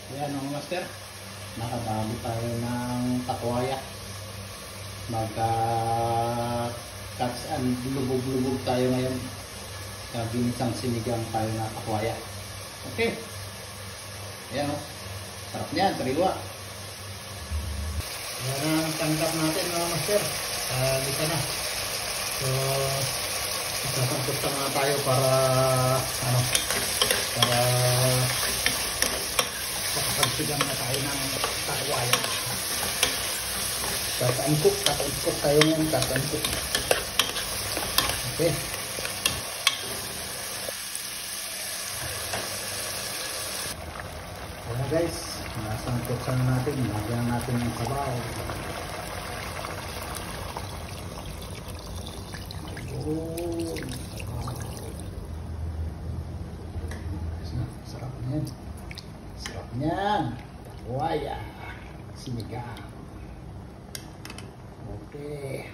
Ayan mga master, nakabali tayo ng takwaya. Cuts and lubog-lubog tayo ngayon. Ginisang sinigang tayo na takwaya. Okay. Ayan o. Sarap niyan, sariwa. Ayan ang tanggap natin mga master. Dito na. So, isasangkot na nga tayo para makapagsigang na tayo ng takwaya. Cut-and-cook tayo ngayon, cut-and-cook. Okay. Ayan guys, nasangkot sana natin, lagyan natin ng sabaw. Sarap niyan. Sarap niyan. Takwaya. Sinigang. Okay.